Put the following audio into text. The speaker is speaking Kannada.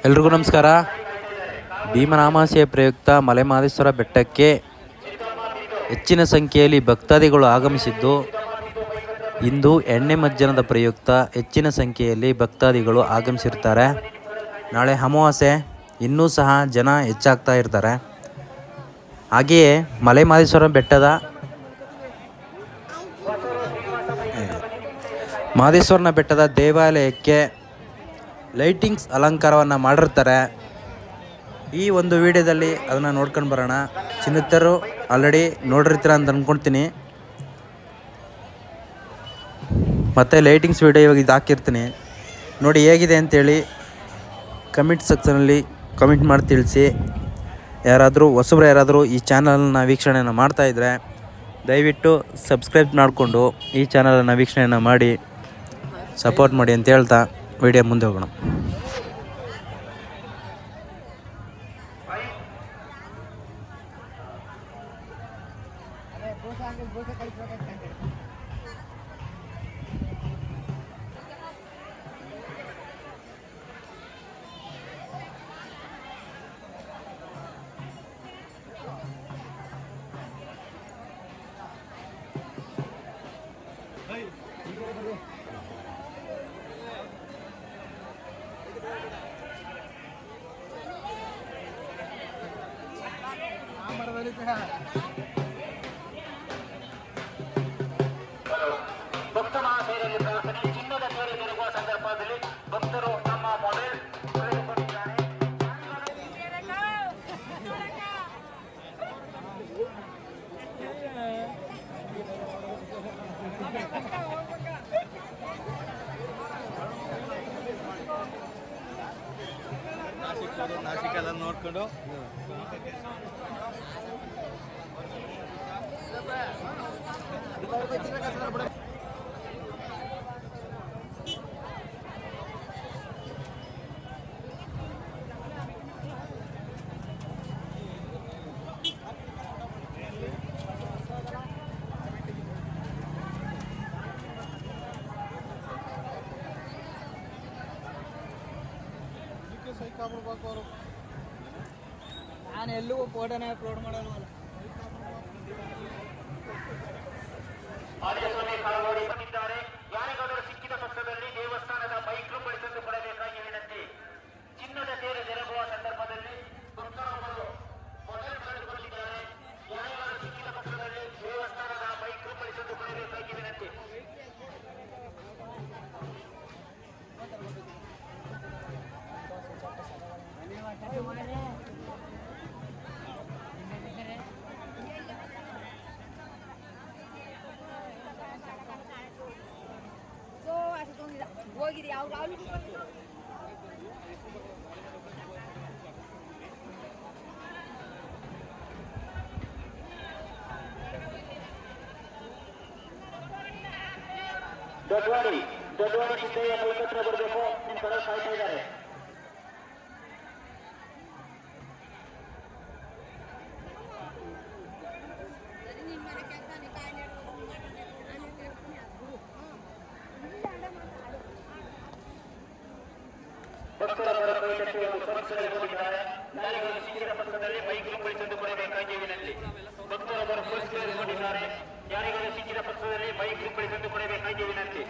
ಎಲ್ರಿಗೂ ನಮಸ್ಕಾರ. ಭೀಮನಾಮಾಸ್ಯೆಯ ಪ್ರಯುಕ್ತ ಮಲೆಮಹದೇಶ್ವರ ಬೆಟ್ಟಕ್ಕೆ ಹೆಚ್ಚಿನ ಸಂಖ್ಯೆಯಲ್ಲಿ ಭಕ್ತಾದಿಗಳು ಆಗಮಿಸಿದ್ದು, ಇಂದು ಎಣ್ಣೆ ಮಜ್ಜನದ ಪ್ರಯುಕ್ತ ಹೆಚ್ಚಿನ ಸಂಖ್ಯೆಯಲ್ಲಿ ಭಕ್ತಾದಿಗಳು ಆಗಮಿಸಿರ್ತಾರೆ. ನಾಳೆ ಅಮಾವಾಸ್ಯೆ, ಇನ್ನೂ ಸಹ ಜನ ಹೆಚ್ಚಾಗ್ತಾ ಇರ್ತಾರೆ. ಹಾಗೆಯೇ ಮಲೆಮಹದೇಶ್ವರ ಬೆಟ್ಟದ ಮಹದೇಶ್ವರನ ಬೆಟ್ಟದ ದೇವಾಲಯಕ್ಕೆ ಲೈಟಿಂಗ್ಸ್ ಅಲಂಕಾರವನ್ನು ಮಾಡಿರ್ತಾರೆ. ಈ ಒಂದು ವಿಡಿಯೋದಲ್ಲಿ ಅದನ್ನು ನೋಡ್ಕೊಂಡು ಬರೋಣ. ಚಿನ್ನತ್ತರು ಆಲ್ರೆಡಿ ನೋಡಿರ್ತೀರ ಅಂತ ಅಂದ್ಕೊಳ್ತೀನಿ. ಮತ್ತು ಲೈಟಿಂಗ್ಸ್ ವಿಡಿಯೋ ಇವಾಗ ಇದು ಹಾಕಿರ್ತೀನಿ, ನೋಡಿ ಹೇಗಿದೆ ಅಂತೇಳಿ ಕಮೆಂಟ್ ಸೆಕ್ಷನಲ್ಲಿ ಕಮೆಂಟ್ ಮಾಡಿ ತಿಳಿಸಿ. ಹೊಸಬ್ರು ಯಾರಾದರೂ ಈ ಚಾನಲನ್ನು ವೀಕ್ಷಣೆಯನ್ನು ಮಾಡ್ತಾಯಿದ್ರೆ ದಯವಿಟ್ಟು ಸಬ್ಸ್ಕ್ರೈಬ್ ಮಾಡಿಕೊಂಡು ಈ ಚಾನಲನ್ನು ವೀಕ್ಷಣೆಯನ್ನು ಮಾಡಿ ಸಪೋರ್ಟ್ ಮಾಡಿ ಅಂತ ಹೇಳ್ತಾ ವಿಡಿಯೋ ಮುಂದೆ ಹೋಗೋಣ. ಭಕ್ತ ಮಹಾಶಯರಲ್ಲಿ ಪ್ರಾರ್ಥನೆ. ಚಿನ್ನದ ತೇರು ತಿರುಗುವ ಸಂದರ್ಭದಲ್ಲಿ ಭಕ್ತರು ತಮ್ಮ ಮೊಬೈಲ್ ತೆಗೆದುಕೊಂಡಿದ್ದಾರೆ. ನಾಸಿಕೆಲ್ಲ ನೋಡ್ಕೊಂಡು ನಾನು ಎಲ್ಲೂ ಫೋಟೋನೇ ಅಪ್ಲೋಡ್ ಮಾಡಲ್ವಲ್ಲ. ಆದಿಸ್ವಾಮಿ ಕಾಲಗೋಡಿ ಬಂದಿದ್ದಾರೆ. ಯಾರಿಗಾದರೂ ಸಿಕ್ಕಿದ ಪಕ್ಷದಲ್ಲಿ ದೇವಸ್ಥಾನದ ಬೈಕ್ ಬಳಿ ತಂದು ಕೊಡಬೇಕಾಗಿ ವಿನಂತಿ. ಚಿನ್ನದ ತೇರು ತಿರುಗುವ ಸಂದರ್ಭದಲ್ಲಿ ಭಕ್ತರೊಬ್ಬರು ಮೊಬೈಲ್ ಕಳೆದುಕೊಂಡಿದ್ದಾರೆ. ಯಾರಿಗಾದರೂ ಸಿಕ್ಕಿದ ಪಕ್ಷದಲ್ಲಿ ದೇವಸ್ಥಾನದ ಬೈಕ್ ಬಳಿ ತಂದು ಕೊಡಬೇಕಾಗಿ ವಿನಂತಿ. ಹೋಗಿರಿ ಯಾವ ದೊಡ್ಡವಾಡಿ ಸಿದ್ದಯ್ಯ ಕೈಕತ್ರ ಬರಬೇಕು. ನಿಮ್ಮ ಕಡೆ ಕಾಯ್ತಾ ಇದ್ದಾರೆ. ಭಕ್ತರವರ ಕೈಕಟ್ಟಿ ಒಂದು ಪರೀಕ್ಷೆಗೊಂಡಿದ್ದಾರೆ. ಯಾರಿಗಾದರೂ ಸಿಕ್ಕಿದ ಪಕ್ಷದಲ್ಲಿ ಬೈಕ್ ಬಳಿ ತಂದು ಕೊಡಬೇಕಾಗಿ ವಿನಂತಿ. ಭಕ್ತರೊಬ್ಬರು ಪರೀಕ್ಷೆಗೊಂಡಿದ್ದಾರೆ. ಯಾರಿಗಾದರೂ ಸಿಕ್ಕಿದ ಪಕ್ಷದಲ್ಲಿ ಬೈಕ್ ಬಳಿ ತಂದು ಕೊಡಬೇಕಾಗಿ ವಿನಂತಿ.